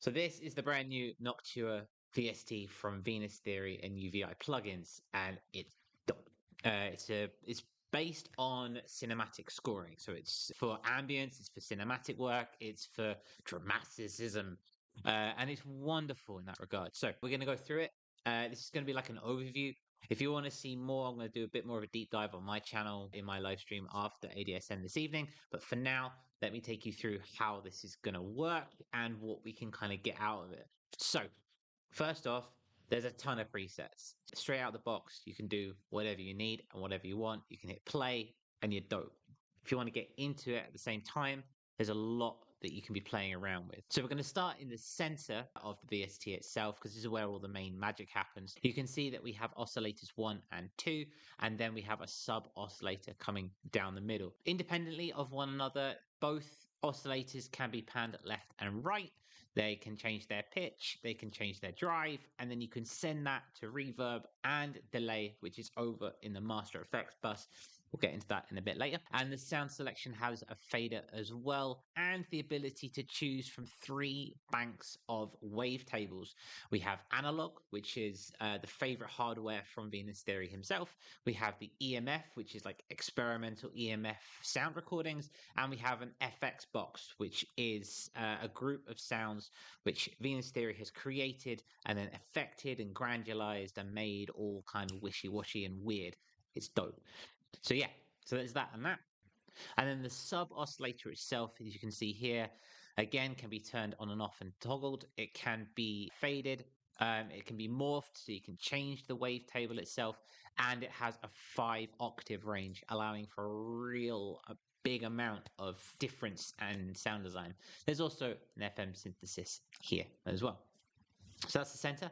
So this is the brand new Noctua VST from Venus Theory and UVI plugins, and it's dope. It's based on cinematic scoring, so it's for ambience, it's for cinematic work, it's for dramaticism, and it's wonderful in that regard. So we're going to go through it. This is going to be like an overview. If you want to see more, I'm going to do a bit more of a deep dive on my channel in my live stream after ADSM this evening. But for now, let me take you through how this is going to work and what we can kind of get out of it. So, first off, there's a ton of presets. Straight out the box, you can do whatever you need and whatever you want. You can hit play and you're dope. If you want to get into it at the same time, there's a lot that you can be playing around with. So we're going to start in the center of the VST itself, because this is where all the main magic happens. You can see that we have oscillators 1 and 2, and then we have a sub oscillator coming down the middle. Independently of one another, both oscillators can be panned left and right. They can change their pitch, they can change their drive, and then you can send that to reverb and delay, which is over in the master effects bus. We'll get into that in a bit later. And the sound selection has a fader as well, and the ability to choose from 3 banks of wavetables. We have analog, which is the favorite hardware from Venus Theory himself. We have the EMF, which is like experimental EMF sound recordings. And we have an FX box, which is a group of sounds which Venus Theory has created and then affected and granularized and made all kind of wishy-washy and weird. It's dope. So yeah, so there's that and that. And then the sub oscillator itself, as you can see here, again, can be turned on and off and toggled. It can be faded. It can be morphed, so you can change the wavetable itself. And it has a 5-octave range, allowing for a big amount of difference and sound design. There's also an FM synthesis here as well. So that's the center.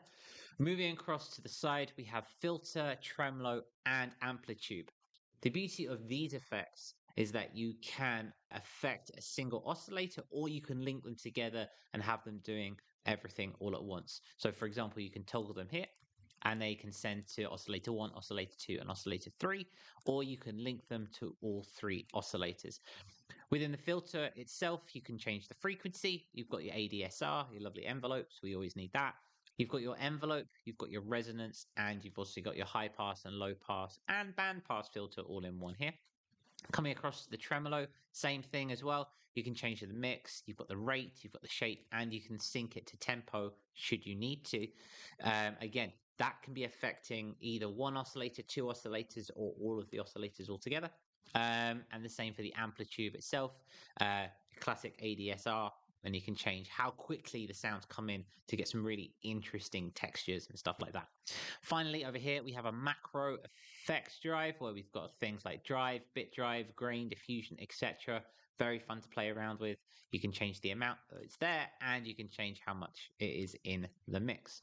Moving across to the side, we have filter, tremolo, and amplitude. The beauty of these effects is that you can affect a single oscillator, or you can link them together and have them doing everything all at once. So for example, you can toggle them here and they can send to oscillator 1, oscillator 2, and oscillator 3, or you can link them to all 3 oscillators. Within the filter itself, you can change the frequency. You've got your ADSR, your lovely envelopes. We always need that. You've got your envelope, you've got your resonance, and you've also got your high pass and low pass and band pass filter all in one here. Coming across the tremolo, same thing as well. You can change the mix, you've got the rate, you've got the shape, and you can sync it to tempo should you need to. Again, that can be affecting either one oscillator, 2 oscillators, or all of the oscillators altogether. And the same for the amplitude itself, classic ADSR. And you can change how quickly the sounds come in to get some really interesting textures and stuff like that. Finally, over here, we have a macro effects drive where we've got things like drive, bit drive, grain, diffusion, etc. Very fun to play around with. You can change the amount that's there, and you can change how much it is in the mix.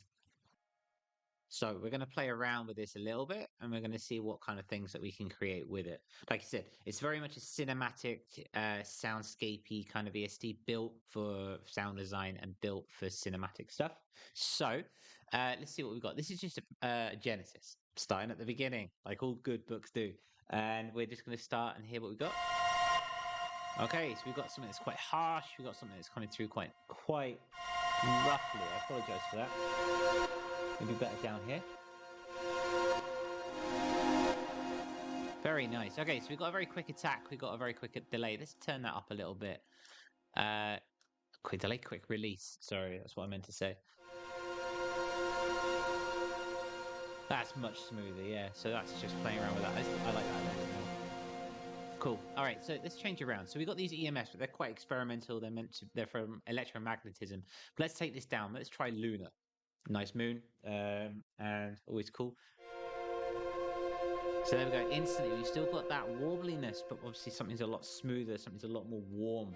So we're going to play around with this a little bit, and we're going to see what kind of things that we can create with it. Like I said, it's very much a cinematic, soundscapey kind of VST, built for sound design and built for cinematic stuff. So let's see what we've got. This is just a Genesis, starting at the beginning, like all good books do. And we're just going to start and hear what we've got. Okay, so we've got something that's quite harsh. We've got something that's coming through quite roughly. I apologize for that. Maybe better down here. Very nice. Okay, so we've got a very quick attack. We've got a very quick delay. Let's turn that up a little bit. Quick delay, quick release. Sorry, that's what I meant to say. That's much smoother, yeah. So that's just playing around with that. I like that a little bit more. Cool. All right, so let's change around. So we've got these EMFs, but they're quite experimental. They're from electromagnetism. But let's take this down. Let's try lunar. Nice moon, and always cool. So there we go. Instantly, we've still got that warbliness, but obviously something's a lot smoother, something's a lot more warm.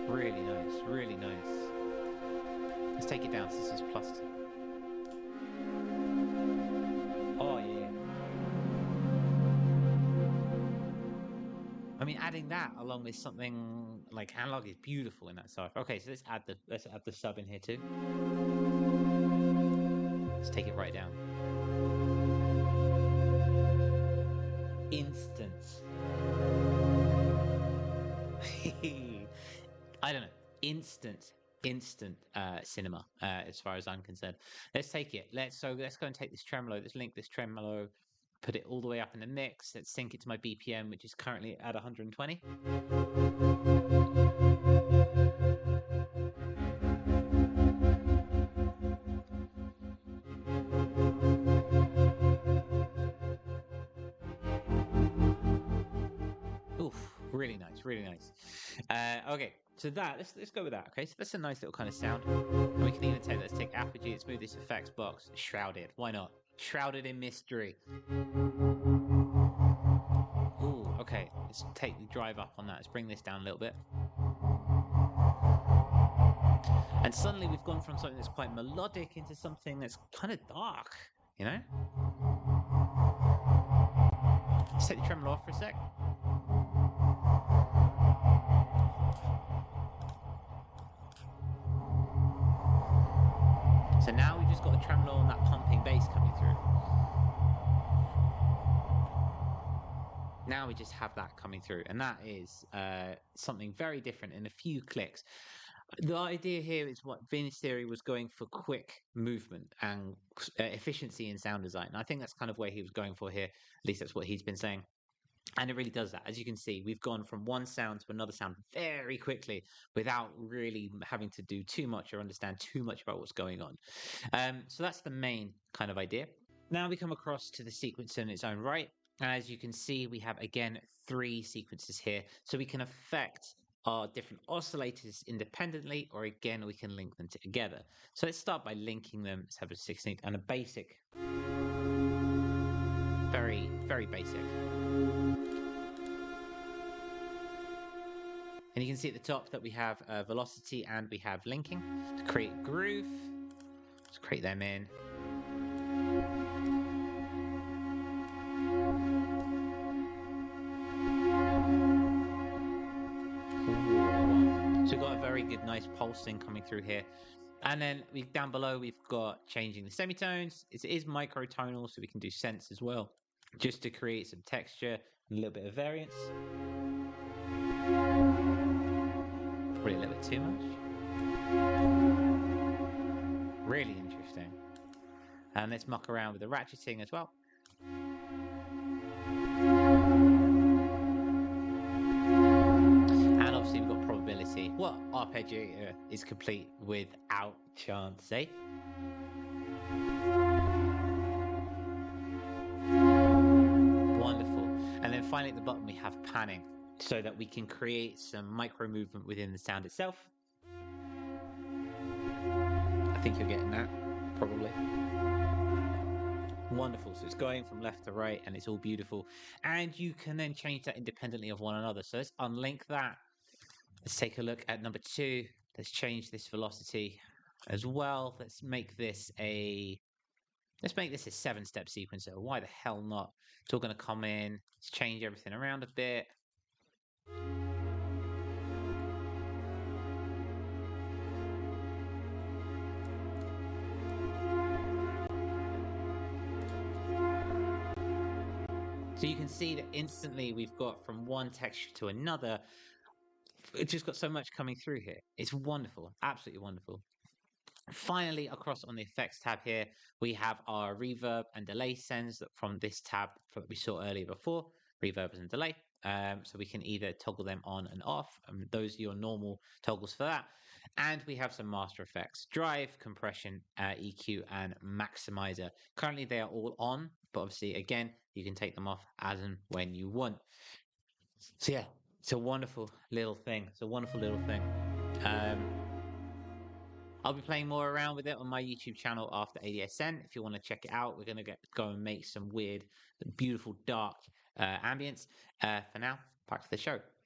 Really nice, really nice. Let's take it down. So this is plus. Oh yeah. I mean, adding that along with something like analog is beautiful in that side. Okay, so let's add the sub in here too. Let's take it right down. Instant. I don't know. Instant instant cinema as far as I'm concerned. Let's take it. Let's go and take this tremolo. Let's link this tremolo, put it all the way up in the mix. Let's sync it to my BPM, which is currently at 120. Oof, really nice, really nice. Okay, so let's go with that. Okay, so that's a nice little kind of sound. And we can even take let's take Apogee, let's move this effects box, shrouded. Why not? Shrouded in mystery. Ooh, okay, let's take the drive up on that. Let's bring this down a little bit. And suddenly we've gone from something that's quite melodic into something that's kind of dark, you know? Let's take the tremolo off for a sec. So now we've just got a tremolo and that pumping bass coming through. Now we just have that coming through, and that is something very different in a few clicks. The idea here is what Venus Theory was going for: quick movement and efficiency in sound design. And I think that's kind of where he was going for here. At least that's what he's been saying. And it really does that. As you can see, we've gone from one sound to another sound very quickly without really having to do too much or understand too much about what's going on. So that's the main kind of idea. Now we come across to the sequencer in its own right. As you can see, we have, again, 3 sequences here. So we can affect our different oscillators independently, or again, we can link them together. So let's start by linking them. Let's have a 16th and a basic. Very, very basic. And you can see at the top that we have velocity and we have linking to create groove. Let's create them in. So we've got a very good, nice pulsing coming through here. And then down below, we've got changing the semitones. It is microtonal, so we can do sense as well, just to create some texture and a little bit of variance. Probably a little bit too much. Really interesting. And let's muck around with the ratcheting as well. And obviously we've got probability. What arpeggiator is complete without chance, eh? Wonderful. And then finally at the bottom we have panning, so that we can create some micro movement within the sound itself. I think you're getting that, probably. Wonderful. So it's going from left to right and it's all beautiful. And you can then change that independently of one another. So let's unlink that. Let's take a look at number 2. Let's change this velocity as well. Let's make this a 7-step sequencer. Why the hell not? It's all going to come in. Let's change everything around a bit. So you can see that instantly we've got from one texture to another. It's just got so much coming through here. It's wonderful, absolutely wonderful. Finally, across on the effects tab here, we have our reverb and delay sends from this tab that we saw earlier before, reverb and delay. So we can either toggle them on and off. Those are your normal toggles for that. And we have some master effects: drive, compression, EQ, and maximizer. Currently, they are all on, but obviously, again, you can take them off as and when you want. So yeah, it's a wonderful little thing. It's a wonderful little thing. I'll be playing more around with it on my YouTube channel after ADSN. If you want to check it out, we're going to go and make some weird, beautiful, dark ambience. For now, back to the show.